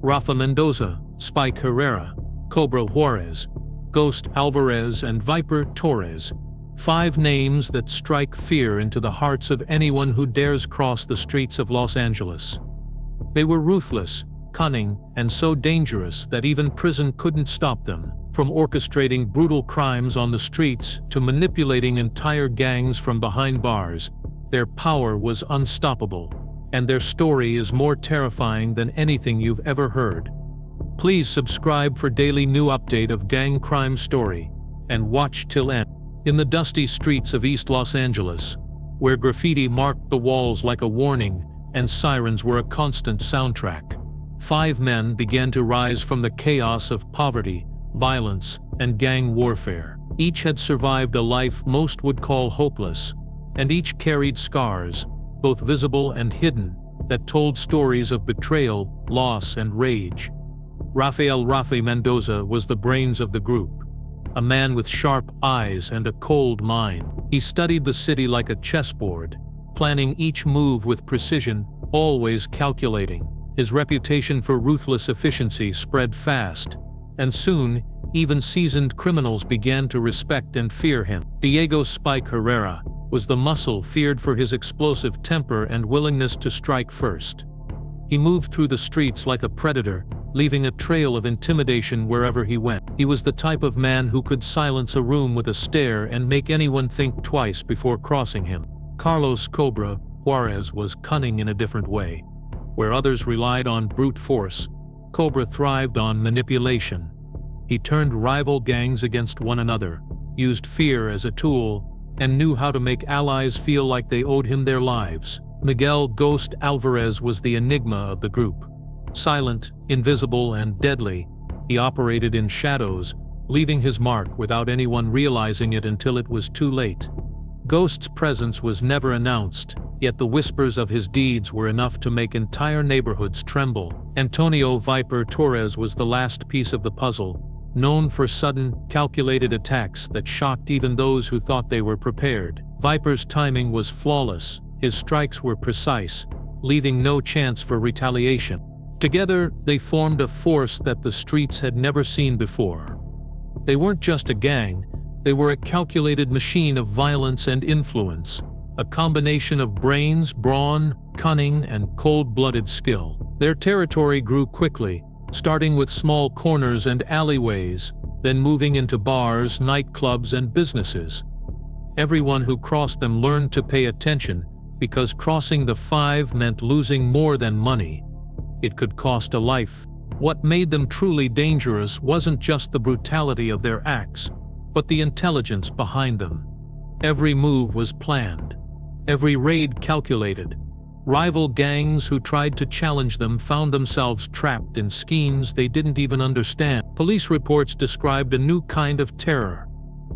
Rafa Mendoza, Spike Herrera, Cobra Juarez, Ghost Alvarez, and Viper Torres. 5 names that strike fear into the hearts of anyone who dares cross the streets of Los Angeles. They were ruthless, cunning, and so dangerous that even prison couldn't stop them. From orchestrating brutal crimes on the streets to manipulating entire gangs from behind bars, their power was unstoppable, and their story is more terrifying than anything you've ever heard. Please subscribe for daily new update of gang crime story, and watch till end. In the dusty streets of East Los Angeles, where graffiti marked the walls like a warning and sirens were a constant soundtrack, 5 men began to rise from the chaos of poverty, violence, and gang warfare. Each had survived a life most would call hopeless, and each carried scars, both visible and hidden, that told stories of betrayal, loss, and rage. Rafa Mendoza was the brains of the group, a man with sharp eyes and a cold mind. He studied the city like a chessboard, planning each move with precision, always calculating. His reputation for ruthless efficiency spread fast, and soon, even seasoned criminals began to respect and fear him. Diego Spike Herrera was the muscle feared for his explosive temper and willingness to strike first. He moved through the streets like a predator, leaving a trail of intimidation wherever he went. He was the type of man who could silence a room with a stare and make anyone think twice before crossing him. Carlos Cobra Juarez was cunning in a different way. Where others relied on brute force, Cobra thrived on manipulation. He turned rival gangs against one another, used fear as a tool, and knew how to make allies feel like they owed him their lives. Miguel Ghost Alvarez was the enigma of the group. Silent, invisible, and deadly, he operated in shadows, leaving his mark without anyone realizing it until it was too late. Ghost's presence was never announced, yet the whispers of his deeds were enough to make entire neighborhoods tremble. Antonio Viper Torres was the last piece of the puzzle, known for sudden, calculated attacks that shocked even those who thought they were prepared. Viper's timing was flawless, his strikes were precise, leaving no chance for retaliation. Together, they formed a force that the streets had never seen before. They weren't just a gang, they were a calculated machine of violence and influence, a combination of brains, brawn, cunning, and cold-blooded skill. Their territory grew quickly, starting with small corners and alleyways, then moving into bars, nightclubs, and businesses. Everyone who crossed them learned to pay attention, because crossing the 5 meant losing more than money. It could cost a life. What made them truly dangerous wasn't just the brutality of their acts, but the intelligence behind them. Every move was planned, every raid calculated. Rival gangs who tried to challenge them found themselves trapped in schemes they didn't even understand. Police reports described a new kind of terror,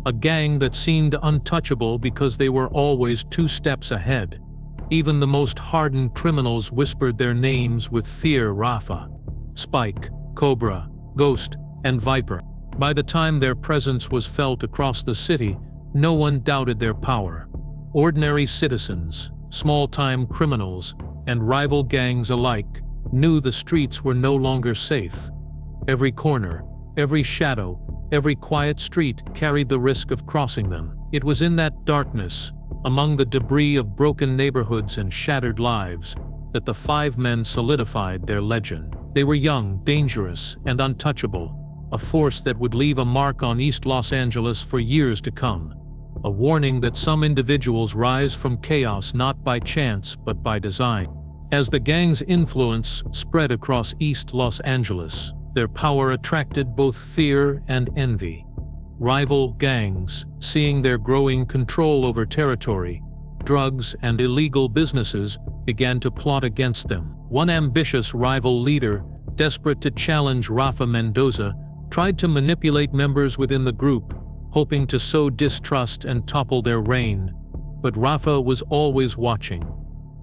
a gang that seemed untouchable because they were always 2 steps ahead. Even the most hardened criminals whispered their names with fear: Rafa, Spike, Cobra, Ghost, and Viper. By the time their presence was felt across the city, no one doubted their power. Ordinary citizens, small-time criminals, and rival gangs alike knew the streets were no longer safe. Every corner, every shadow, every quiet street carried the risk of crossing them. It was in that darkness, among the debris of broken neighborhoods and shattered lives, that the 5 men solidified their legend. They were young, dangerous, and untouchable, a force that would leave a mark on East Los Angeles for years to come. A warning that some individuals rise from chaos not by chance but by design. As the gang's influence spread across East Los Angeles, their power attracted both fear and envy. Rival gangs, seeing their growing control over territory, drugs, and illegal businesses, began to plot against them. One ambitious rival leader, desperate to challenge Rafa Mendoza, tried to manipulate members within the group, hoping to sow distrust and topple their reign. But Rafa was always watching.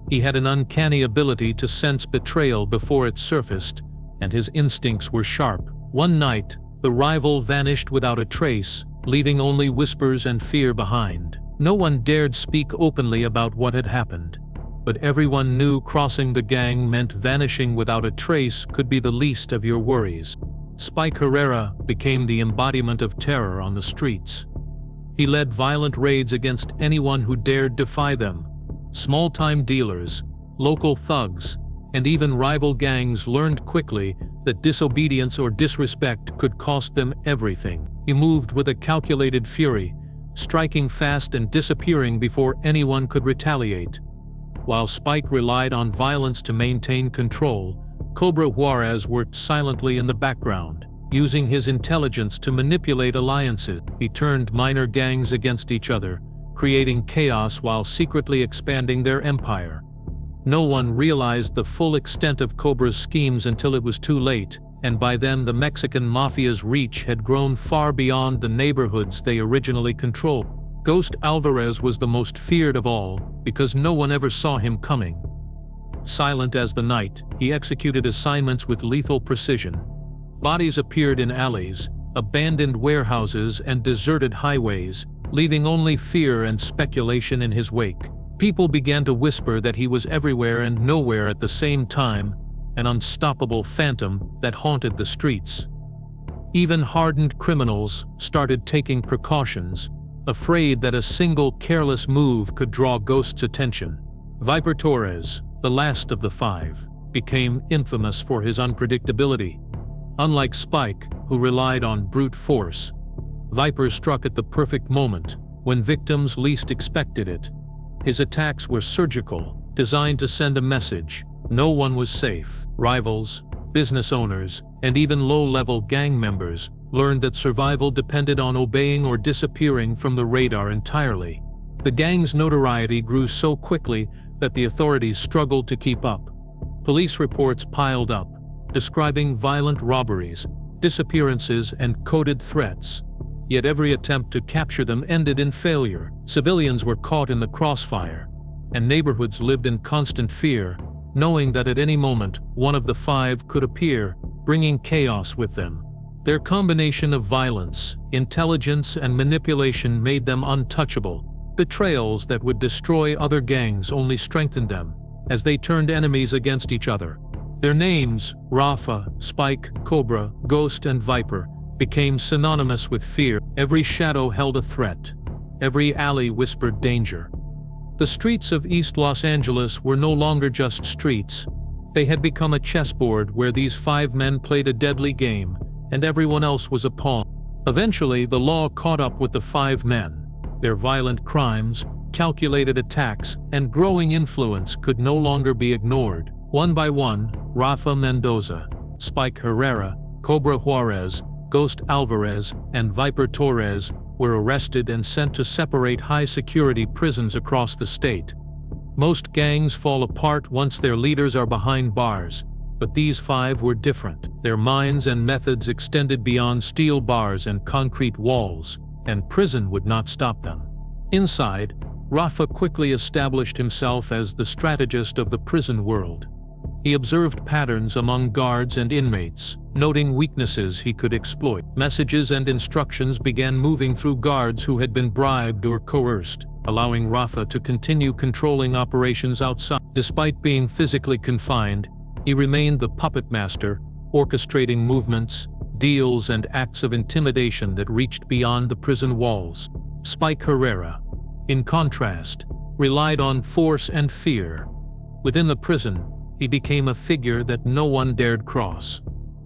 He had an uncanny ability to sense betrayal before it surfaced, and his instincts were sharp. One night, the rival vanished without a trace, leaving only whispers and fear behind. No one dared speak openly about what had happened. but everyone knew crossing the gang meant vanishing without a trace could be the least of your worries. Spike Herrera became the embodiment of terror on the streets. He led violent raids against anyone who dared defy them. Small-time dealers, local thugs, and even rival gangs learned quickly that disobedience or disrespect could cost them everything. He moved with a calculated fury, striking fast and disappearing before anyone could retaliate. While Spike relied on violence to maintain control, Cobra Juarez worked silently in the background, using his intelligence to manipulate alliances. He turned minor gangs against each other, creating chaos while secretly expanding their empire. No one realized the full extent of Cobra's schemes until it was too late, and by then the Mexican Mafia's reach had grown far beyond the neighborhoods they originally controlled. Ghost Alvarez was the most feared of all, because no one ever saw him coming. Silent as the night, he executed assignments with lethal precision. Bodies appeared in alleys, abandoned warehouses, and deserted highways, leaving only fear and speculation in his wake. People began to whisper that he was everywhere and nowhere at the same time, an unstoppable phantom that haunted the streets. Even hardened criminals started taking precautions, afraid that a single careless move could draw Ghost's attention. Viper Torres, the last of the five, became infamous for his unpredictability. Unlike Spike, who relied on brute force, Viper struck at the perfect moment, when victims least expected it. His attacks were surgical, designed to send a message: no one was safe. Rivals, business owners, and even low-level gang members learned that survival depended on obeying or disappearing from the radar entirely. The gang's notoriety grew so quickly that the authorities struggled to keep up. Police reports piled up, describing violent robberies, disappearances, and coded threats. Yet every attempt to capture them ended in failure. Civilians were caught in the crossfire, and neighborhoods lived in constant fear, knowing that at any moment one of the five could appear, bringing chaos with them. Their combination of violence, intelligence, and manipulation made them untouchable. Betrayals that would destroy other gangs only strengthened them, as they turned enemies against each other. Their names, Rafa, Spike, Cobra, Ghost, and Viper, became synonymous with fear. Every shadow held a threat. Every alley whispered danger. The streets of East Los Angeles were no longer just streets. They had become a chessboard where these five men played a deadly game, and everyone else was a pawn. Eventually, the law caught up with the five men. Their violent crimes, calculated attacks, and growing influence could no longer be ignored. One by one, Rafa Mendoza, Spike Herrera, Cobra Juarez, Ghost Alvarez, and Viper Torres were arrested and sent to separate high-security prisons across the state. Most gangs fall apart once their leaders are behind bars, but these five were different. Their minds and methods extended beyond steel bars and concrete walls, and prison would not stop them. Inside, Rafa quickly established himself as the strategist of the prison world. He observed patterns among guards and inmates, noting weaknesses he could exploit. Messages and instructions began moving through guards who had been bribed or coerced, allowing Rafa to continue controlling operations outside. Despite being physically confined, he remained the puppet master, orchestrating movements, deals, and acts of intimidation that reached beyond the prison walls. Spike Herrera, in contrast, relied on force and fear. Within the prison, he became a figure that no one dared cross.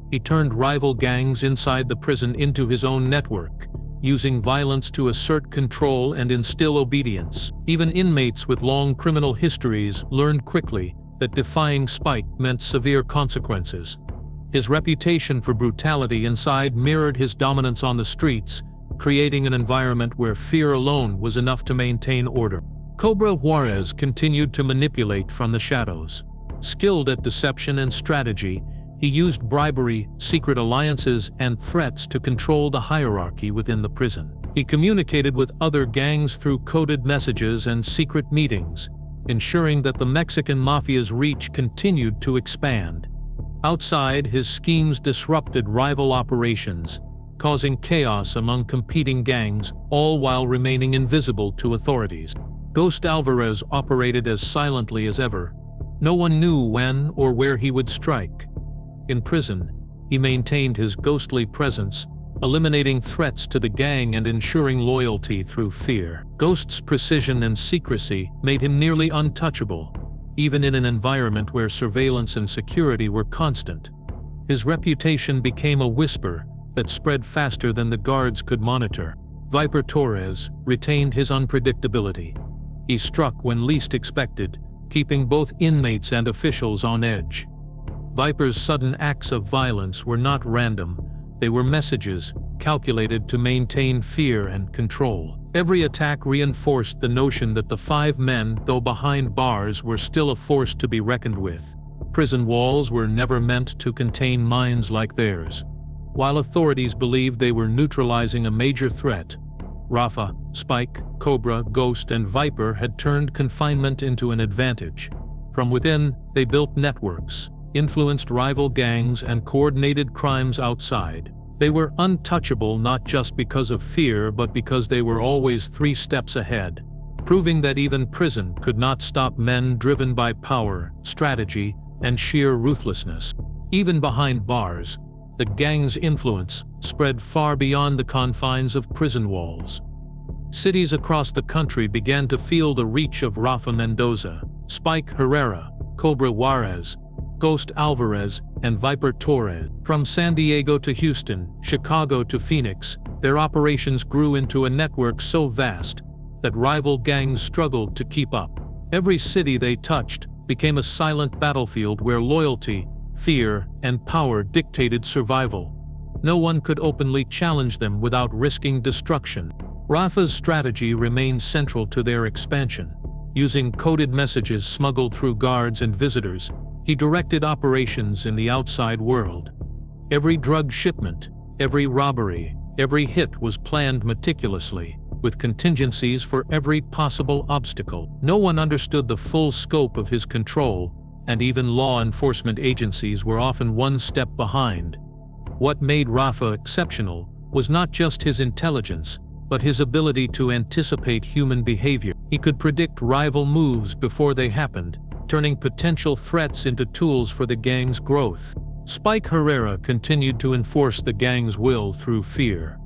He turned rival gangs inside the prison into his own network, using violence to assert control and instill obedience. Even inmates with long criminal histories learned quickly that defying Spike meant severe consequences. His reputation for brutality inside mirrored his dominance on the streets, creating an environment where fear alone was enough to maintain order. Cobra Juarez continued to manipulate from the shadows. Skilled at deception and strategy, he used bribery, secret alliances, and threats to control the hierarchy within the prison. He communicated with other gangs through coded messages and secret meetings, ensuring that the Mexican Mafia's reach continued to expand. Outside, his schemes disrupted rival operations, causing chaos among competing gangs, all while remaining invisible to authorities. Ghost Alvarez operated as silently as ever. No one knew when or where he would strike. In prison, he maintained his ghostly presence, eliminating threats to the gang and ensuring loyalty through fear. Ghost's precision and secrecy made him nearly untouchable, even in an environment where surveillance and security were constant. His reputation became a whisper that spread faster than the guards could monitor. Viper Torres retained his unpredictability. He struck when least expected, keeping both inmates and officials on edge. Viper's sudden acts of violence were not random. They were messages calculated to maintain fear and control. Every attack reinforced the notion that the 5 men, though behind bars, were still a force to be reckoned with. Prison walls were never meant to contain minds like theirs. While authorities believed they were neutralizing a major threat, Rafa, Spike, Cobra, Ghost, and Viper had turned confinement into an advantage. From within, they built networks, influenced rival gangs, and coordinated crimes outside. They were untouchable not just because of fear but because they were always 3 steps ahead, proving that even prison could not stop men driven by power, strategy, and sheer ruthlessness. Even behind bars, the gang's influence spread far beyond the confines of prison walls. Cities across the country began to feel the reach of Rafa Mendoza, Spike Herrera, Cobra Juarez, Ghost Alvarez, and Viper Torres. From San Diego to Houston, Chicago to Phoenix, their operations grew into a network so vast that rival gangs struggled to keep up. Every city they touched became a silent battlefield where loyalty, fear, and power dictated survival. No one could openly challenge them without risking destruction. Rafa's strategy remained central to their expansion. Using coded messages smuggled through guards and visitors, he directed operations in the outside world. Every drug shipment, every robbery, every hit was planned meticulously, with contingencies for every possible obstacle. No one understood the full scope of his control, and even law enforcement agencies were often one step behind. What made Rafa exceptional was not just his intelligence, but his ability to anticipate human behavior. He could predict rival moves before they happened, turning potential threats into tools for the gang's growth. Spike Herrera continued to enforce the gang's will through fear.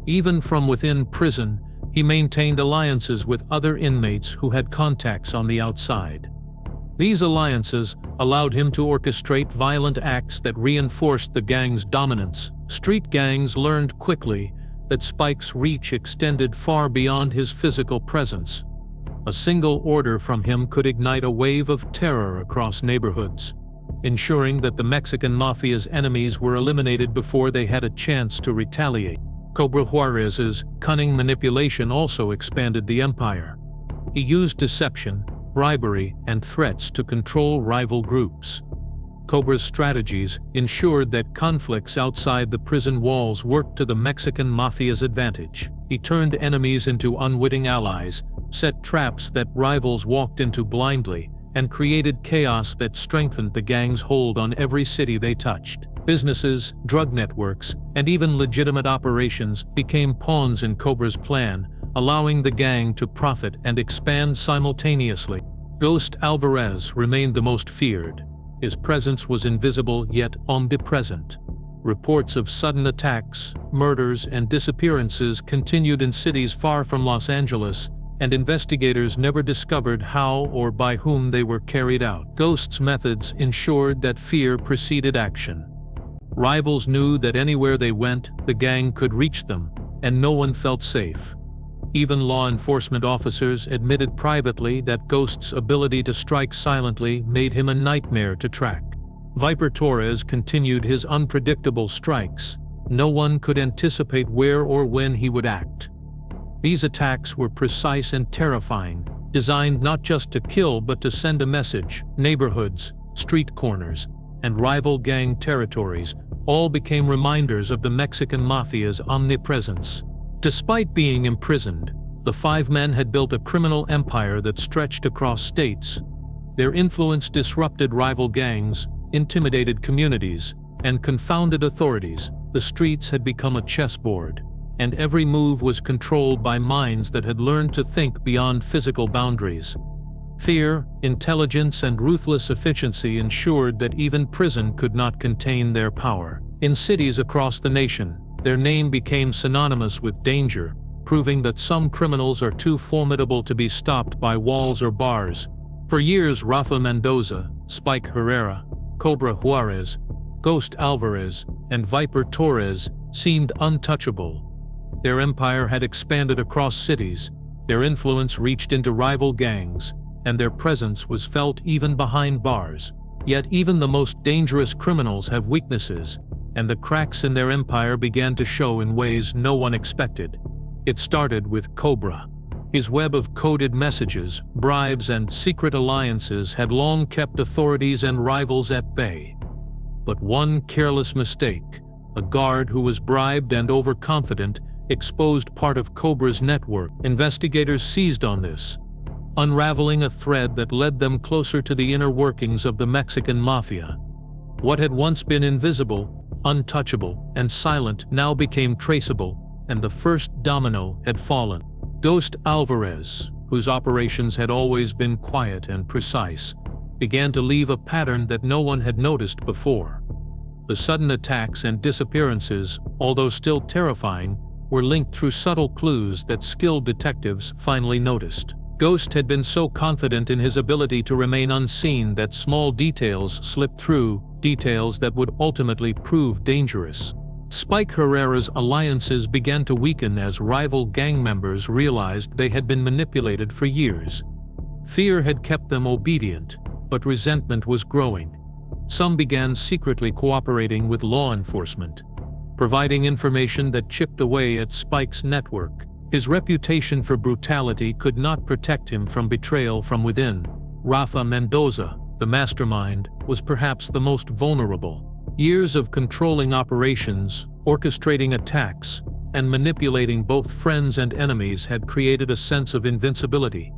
Even from within prison, he maintained alliances with other inmates who had contacts on the outside. These alliances allowed him to orchestrate violent acts that reinforced the gang's dominance. Street gangs learned quickly that Spike's reach extended far beyond his physical presence. A single order from him could ignite a wave of terror across neighborhoods, ensuring that the Mexican Mafia's enemies were eliminated before they had a chance to retaliate. Cobra Juarez's cunning manipulation also expanded the empire. He used deception, bribery, and threats to control rival groups. Cobra's strategies ensured that conflicts outside the prison walls worked to the Mexican Mafia's advantage. He turned enemies into unwitting allies, set traps that rivals walked into blindly, and created chaos that strengthened the gang's hold on every city they touched. Businesses, drug networks, and even legitimate operations became pawns in Cobra's plan, allowing the gang to profit and expand simultaneously. Ghost Alvarez remained the most feared. His presence was invisible yet omnipresent. Reports of sudden attacks, murders, and disappearances continued in cities far from Los Angeles, and investigators never discovered how or by whom they were carried out. Ghost's methods ensured that fear preceded action. Rivals knew that anywhere they went, the gang could reach them, and no one felt safe. Even law enforcement officers admitted privately that Ghost's ability to strike silently made him a nightmare to track. Viper Torres continued his unpredictable strikes. No one could anticipate where or when he would act. These attacks were precise and terrifying, designed not just to kill but to send a message. Neighborhoods, street corners, and rival gang territories all became reminders of the Mexican Mafia's omnipresence. Despite being imprisoned, the 5 men had built a criminal empire that stretched across states. Their influence disrupted rival gangs, intimidated communities, and confounded authorities. The streets had become a chessboard, and every move was controlled by minds that had learned to think beyond physical boundaries. Fear, intelligence, and ruthless efficiency ensured that even prison could not contain their power. In cities across the nation, their name became synonymous with danger, proving that some criminals are too formidable to be stopped by walls or bars. For years, Rafa Mendoza, Spike Herrera, Cobra Juarez, Ghost Alvarez, and Viper Torres seemed untouchable. Their empire had expanded across cities, their influence reached into rival gangs, and their presence was felt even behind bars. Yet even the most dangerous criminals have weaknesses, and the cracks in their empire began to show in ways no one expected. It started with Cobra. His web of coded messages, bribes, and secret alliances had long kept authorities and rivals at bay. But one careless mistake, a guard who was bribed and overconfident, exposed part of Cobra's network. Investigators seized on this, unraveling a thread that led them closer to the inner workings of the Mexican Mafia. What had once been invisible, untouchable, and silent now became traceable, and the first domino had fallen. Ghost Alvarez, whose operations had always been quiet and precise, began to leave a pattern that no one had noticed before. The sudden attacks and disappearances, although still terrifying, were linked through subtle clues that skilled detectives finally noticed. Ghost had been so confident in his ability to remain unseen that small details slipped through, details that would ultimately prove dangerous. Spike Herrera's alliances began to weaken as rival gang members realized they had been manipulated for years. Fear had kept them obedient, but resentment was growing. Some began secretly cooperating with law enforcement, providing information that chipped away at Spike's network. His reputation for brutality could not protect him from betrayal from within. Rafa Mendoza, the mastermind, was perhaps the most vulnerable. Years of controlling operations, orchestrating attacks, and manipulating both friends and enemies had created a sense of invincibility.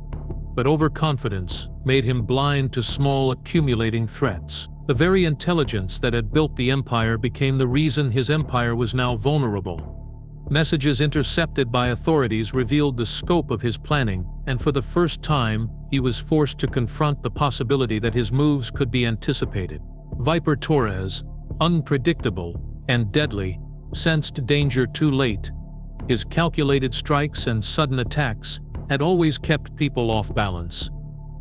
But overconfidence made him blind to small accumulating threats. The very intelligence that had built the empire became the reason his empire was now vulnerable. Messages intercepted by authorities revealed the scope of his planning, and for the first time, he was forced to confront the possibility that his moves could be anticipated. Viper Torres, unpredictable and deadly, sensed danger too late. His calculated strikes and sudden attacks had always kept people off balance.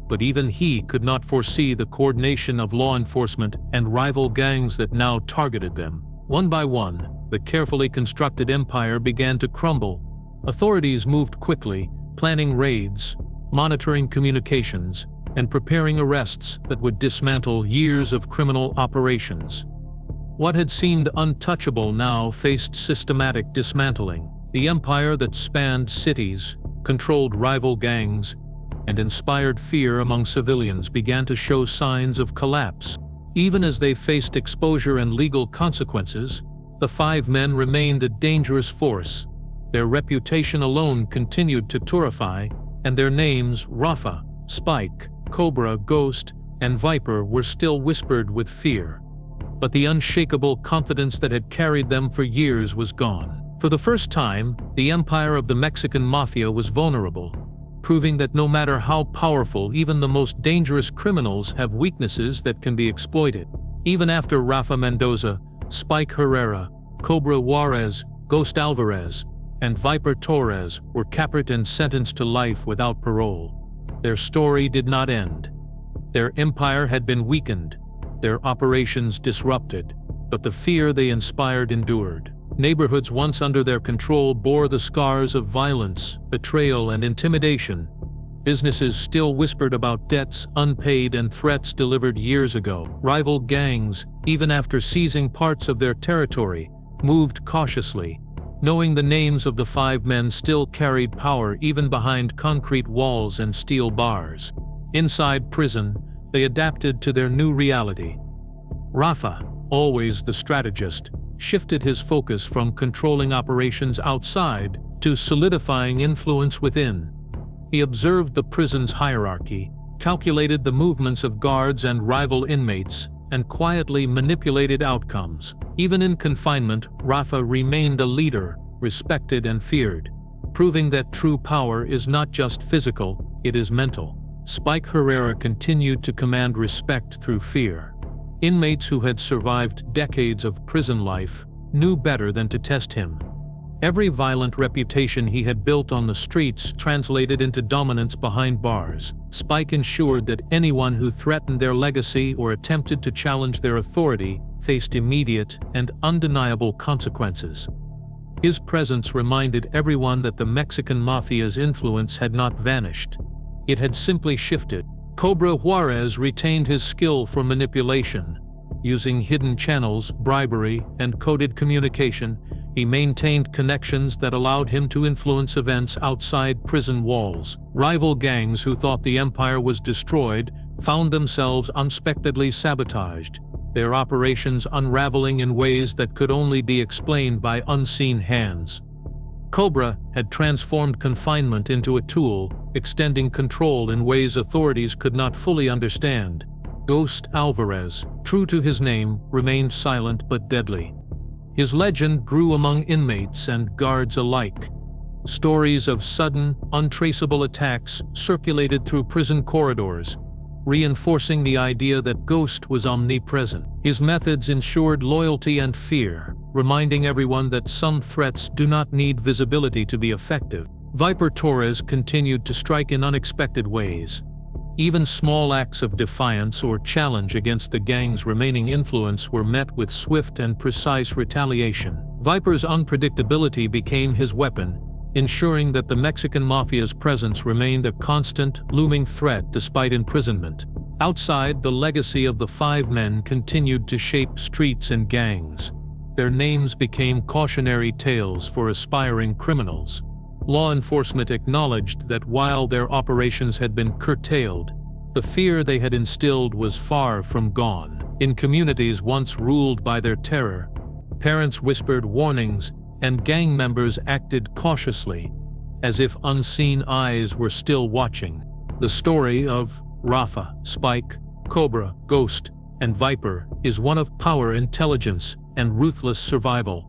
But even he could not foresee the coordination of law enforcement and rival gangs that now targeted them. One by one, the carefully constructed empire began to crumble. Authorities moved quickly, planning raids, monitoring communications, and preparing arrests that would dismantle years of criminal operations. What had seemed untouchable now faced systematic dismantling. The empire that spanned cities, controlled rival gangs, and inspired fear among civilians began to show signs of collapse. Even as they faced exposure and legal consequences, the five men remained a dangerous force. Their reputation alone continued to terrify, and their names, Rafa, Spike, Cobra, Ghost, and Viper, were still whispered with fear. But the unshakable confidence that had carried them for years was gone. For the first time, the empire of the Mexican Mafia was vulnerable, proving that no matter how powerful, even the most dangerous criminals have weaknesses that can be exploited. Even after Rafa Mendoza, Spike Herrera, Cobra Juarez, Ghost Alvarez, and Viper Torres were captured and sentenced to life without parole, their story did not end. Their empire had been weakened, their operations disrupted, but the fear they inspired endured. Neighborhoods once under their control bore the scars of violence, betrayal, and intimidation. Businesses still whispered about debts unpaid and threats delivered years ago. Rival gangs, even after seizing parts of their territory, moved cautiously, knowing the names of the five men still carried power even behind concrete walls and steel bars. Inside prison, they adapted to their new reality. Rafa, always the strategist, shifted his focus from controlling operations outside to solidifying influence within. He observed the prison's hierarchy, calculated the movements of guards and rival inmates, and quietly manipulated outcomes. Even in confinement, Rafa remained a leader, respected and feared, proving that true power is not just physical, it is mental. Spike Herrera continued to command respect through fear. Inmates who had survived decades of prison life knew better than to test him. Every violent reputation he had built on the streets translated into dominance behind bars. Spike ensured that anyone who threatened their legacy or attempted to challenge their authority faced immediate and undeniable consequences. His presence reminded everyone that the Mexican Mafia's influence had not vanished. It had simply shifted. Cobra Juarez retained his skill for manipulation. Using hidden channels, bribery, and coded communication, he maintained connections that allowed him to influence events outside prison walls. Rival gangs who thought the empire was destroyed found themselves unexpectedly sabotaged, their operations unraveling in ways that could only be explained by unseen hands. Cobra had transformed confinement into a tool, extending control in ways authorities could not fully understand. Ghost Alvarez, true to his name, remained silent but deadly. His legend grew among inmates and guards alike. Stories of sudden, untraceable attacks circulated through prison corridors, reinforcing the idea that Ghost was omnipresent. His methods ensured loyalty and fear, reminding everyone that some threats do not need visibility to be effective. Viper Torres continued to strike in unexpected ways. Even small acts of defiance or challenge against the gang's remaining influence were met with swift and precise retaliation. Viper's unpredictability became his weapon, ensuring that the Mexican Mafia's presence remained a constant, looming threat despite imprisonment. Outside, the legacy of the five men continued to shape streets and gangs. Their names became cautionary tales for aspiring criminals. Law enforcement acknowledged that while their operations had been curtailed, the fear they had instilled was far from gone. In communities once ruled by their terror, parents whispered warnings and gang members acted cautiously, as if unseen eyes were still watching. The story of Rafa, Spike, Cobra, Ghost, and Viper is one of power, intelligence, and ruthless survival.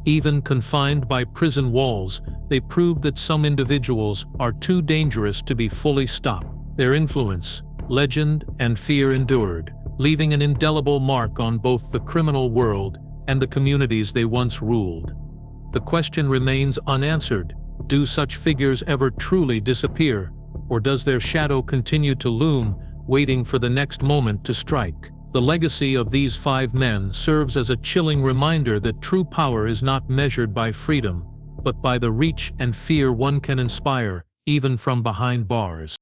Even confined by prison walls, they proved that some individuals are too dangerous to be fully stopped. Their influence, legend, and fear endured, leaving an indelible mark on both the criminal world and the communities they once ruled. The question remains unanswered: do such figures ever truly disappear, or does their shadow continue to loom, waiting for the next moment to strike? The legacy of these five men serves as a chilling reminder that true power is not measured by freedom, but by the reach and fear one can inspire, even from behind bars.